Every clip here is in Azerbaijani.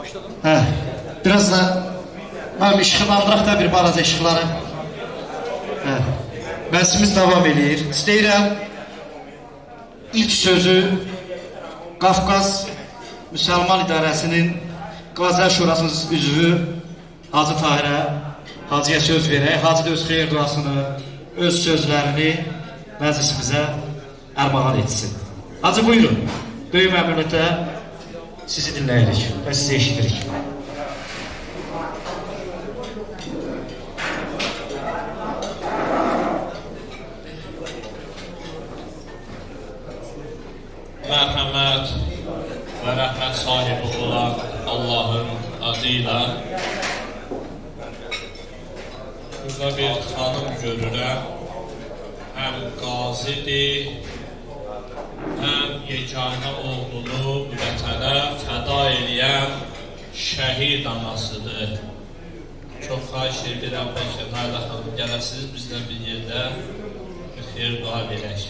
Hə, biraz da mənim işıqlandıraq da bir balaca işıqları. Hə, məhsimiz davam edir. İstəyirəm ilk sözü Qafqaz Müsəlman İdarəsinin Qazilər Şurasının üzvü Hacı Tahirə, Hacıya söz verək. Hacı da öz xeyir duasını, öz sözlərini məclisimizə ərmağan etsin. Hacı buyurun, böyük məmnuniyyətlə sizi dinləyirik və sizi eşitirik. Mərhəmət və rəhmət sahibi olan Allahın adıyla burada bir xanım görürəm, həm qazidir, həm yeganə oğlunu bu vətənə fəda eləyən şəhid anasıdır. Çox xahiş edirəm, bəlkə Nailə xanım gələsiniz, bizlə bir yerdə bir xeyir dua verək.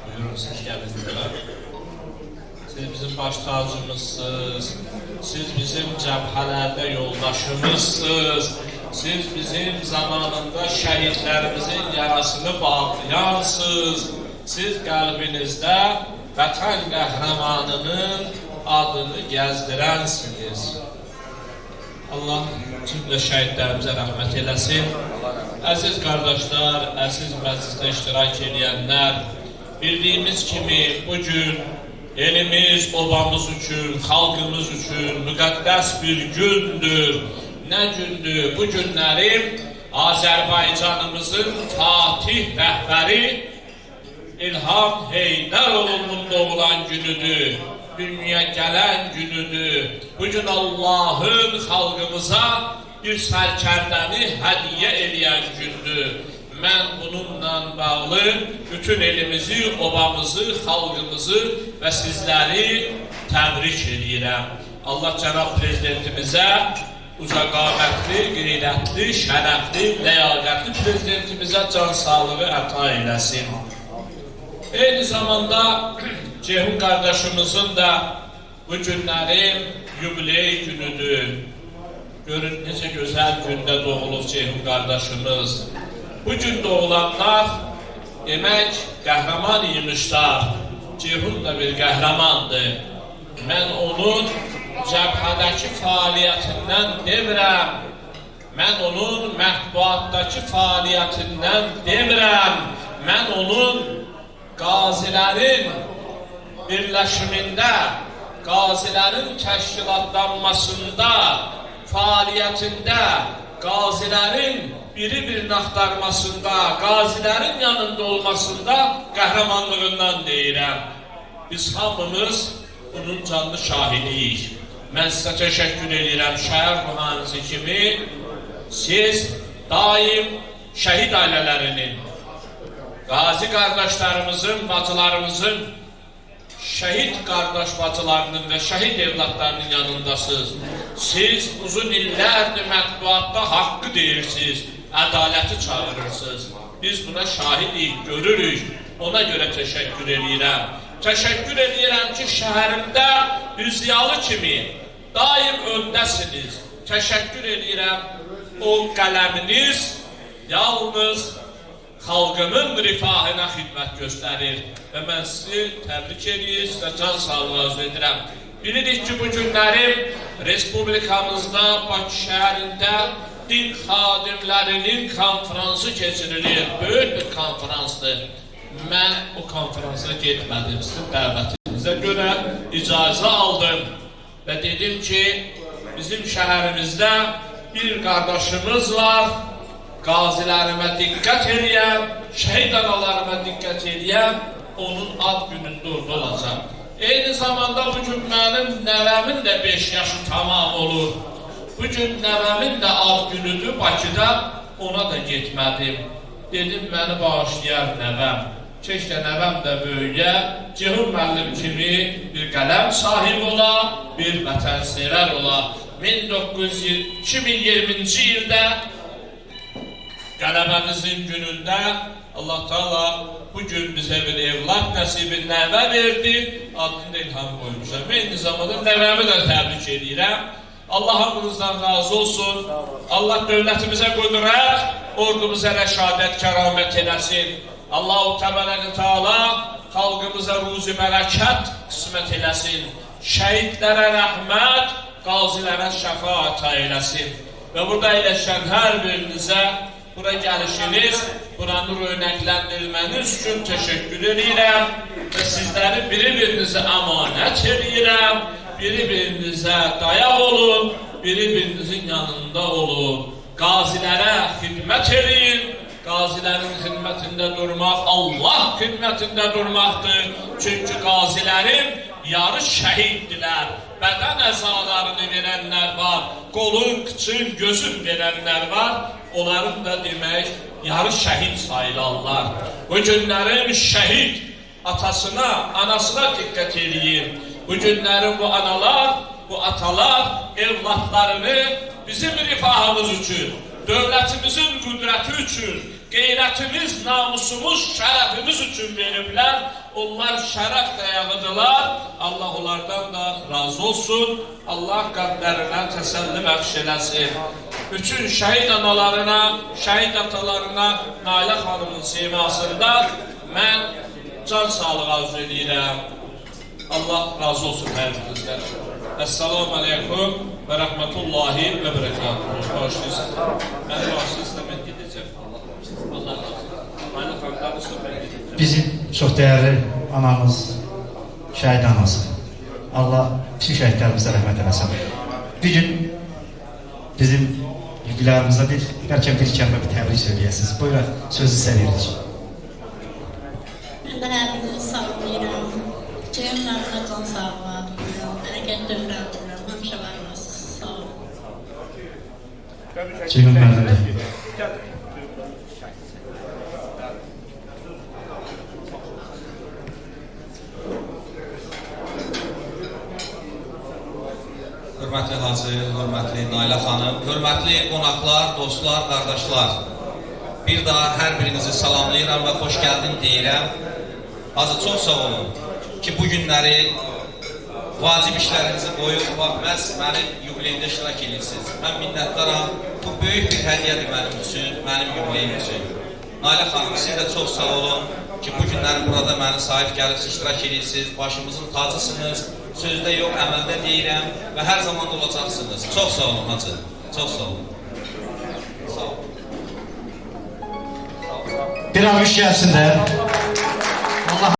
Buyurun, siz gəldilər. Siz bizim baş tacımızsınız, siz bizim cəbhələrdə yoldaşımızsınız, siz bizim zamanında şəhidlərimizin yarasını bağlayansınız, siz qəlbinizdə vətən qəhrəmanının adını gəzdirənsiniz. Allah cümlə şəhidlərimizə rəhmət eləsin. Əziz qardaşlar, əziz məclisdə iştirak edənlər, bildiyimiz kimi bugün elimiz, obamız üçün, xalqımız üçün müqəddəs bir gündür. Nə gündür? Bu günlərim Azərbaycanımızın Fatih rəhbəri İlham Heydərovun doğulan günüdür. Dünya gələn günüdür. Bugün Allahın xalqımıza bir sərkərdəni hədiyyə eləyən gündür. Mən bununla bağlı bütün elimizi, obamızı, xalqımızı və sizləri təbrik edirəm. Allah cənab prezidentimizə ucaqamətli, qeyrətli, şərəfli, ləyaqətli prezidentimizə can sağlığı əta eləsin. Eyni zamanda Ceyhun qardaşımızın da bu günlərin yubiley günüdür. Görün, necə gözəl gündə doğulur Ceyhun qardaşımız. Bugün doğulanlar demək qəhrəman imişlər. Ceyhun da bir qəhrəmandır. Mən onun cəbhədəki fəaliyyətindən demirəm. Mən onun mətbuatdakı fəaliyyətindən demirəm. Mən onun qazilərin birləşimində, qazilərin təşkilatlanmasında, fəaliyyətində, qazilərin biri-birini axtarmasında, qazilərin yanında olmasında qəhrəmanlığından deyirəm. Biz hamımız bunun canlı şahidiyik. Mən sizə təşəkkür edirəm şəhər ruhanisi kimi. Siz daim şəhid ailələrinin, qazi qardaşlarımızın, bacılarımızın, şəhid qardaş bacılarının və şəhid evlatlarının yanındasınız. Siz uzun illərdir mətbuatda haqqı deyirsiniz, ədaləti çağırırsınız. Biz buna şahidik, görürük. Ona görə təşəkkür edirəm. Təşəkkür edirəm ki, şəhərimdə bir ziyalı kimi daim öndəsiniz. Təşəkkür edirəm. O qələminiz yalnız xalqının rifahına xidmət göstərir. Və mən sizi təbrik edir, sizə can sağlığı arzu edirəm. Bilirik ki, bu günlərim Respublikamızda, Bakı şəhərində din xadimlərinin konfransı keçirilir. Böyük bir konfransdır. Mən o konfransa getmədim. Sizin dəvətinizə görə icazə aldım. Və dedim ki, bizim şəhərimizdə bir qardaşımız var. Qazilərimə diqqət eləyəm, şəhid analarıma diqqət eləyəm, onun ad günündə orada olacaq. Eyni zamanda bugün mənim nəvəmin də 5 yaşı tamam olur. Bugün nəvəmin də ad günüdür, Bakıda ona da getmədim. Dedim, məni bağışlayar nəvəm. Keşkə nəvəm də böyüyə, Ceyhun müəllim kimi bir qələm sahibi ola, bir vətənsevər ola. 2020-ci ildə qələbəmizin günündə Allah Teala bugün bize bir evlat nəsibi nəvə verdi. Adını İlham qoymuşam. Eyni zamanda nəvəmi də təbrik edirəm. Allah hamınızdan razı olsun. Allah dövlətimizə qüdrət, ordumuza rəşadət, kəramət eləsin. Allah-u Teala xalqımıza ruzi mələkət qismət eləsin. Şəhidlərə rəhmət, qazilərə şəfaət eyləsin. Və burada əyləşən hər birinizə bura gəlişiniz, buranı röynəkləndirməniz üçün təşəkkür edirəm və sizləri biri-birinizə əmanət edirəm, biri-birinizə dayaq olun, biri-birinizin yanında olun. Qazilərə xidmət edin, qazilərin xidmətində durmaq Allah xidmətində durmaqdır. Çünki qazilərin yarı şəhiddirlər. Bədən əzalarını verənlər var, qolun, qıçın, gözün verənlər var. Onların da demək, yarı şəhid sayılarlar. Bu günlərin şəhid atasına, anasına diqqət edin. Bu günlərin bu analar, bu atalar evlatlarını bizim rifahımız üçün, dövlətimizin qüdrəti üçün, qeyrətimiz, namusumuz, şərəfimiz üçün veriblər. Onlar şərəf dayağıdırlar. Allah onlardan da razı olsun. Allah qəlblərinə təsəlli bəxş eləsin. Bütün şəhid analarına, şəhid atalarına Nailə xanımın simasında mən can sağlığı arzu edirəm. Allah razı olsun hər birinizdən. Esselamu aleykum və rəhmətullahi və bərəkatuhu. Bağışlayırsınız. Mən bağışlayırsınız, mən gedəcəm. Allah razı olsun. Nailə xanımdan üstün mən gedəcəm. Bizim çox dəyərli anamız, şəhid anası. Allah bütün şəhidlərimizə rəhmət eləsin. Bir gün bizim ilgilərimizə bəlkə bir kəlmə bir təbrik söyləyəsiniz. Buyurun, sözü sizə veririk. Mən də hər birini sağlayıram. Ceyhunlarına can sağlığa duyuram. Hərəkət dövrədirəm. Həmişə var olasınız. Sağ olun. Ceyhun müəllim. Hörmətli Hacı, hörmətli Nailə xanım, hörmətli qonaqlar, dostlar, qardaşlar. Bir daha hər birinizi salamlayıram və xoş gəldin deyirəm. Hacı, çox sağ olun ki, bu günləri vacib işlərinizi qoyub, məhz mənim yubileyimdə iştirak edirsiniz. Mən minnətdaram. Bu böyük bir hədiyyədir mənim üçün, mənim yubileyim üçün. Nailə xanım, siz də çox sağ olun ki, bu günləri burada məni sahib gəlib iştirak edirsiniz. Başımızın tacısınız. Sözdə yox, əməldə deyirəm və hər zaman da olacaqsınız. Çox sağ olun, Hacı. Çox sağ olun. Sağ olun. Bir almış gəlsin də. Allah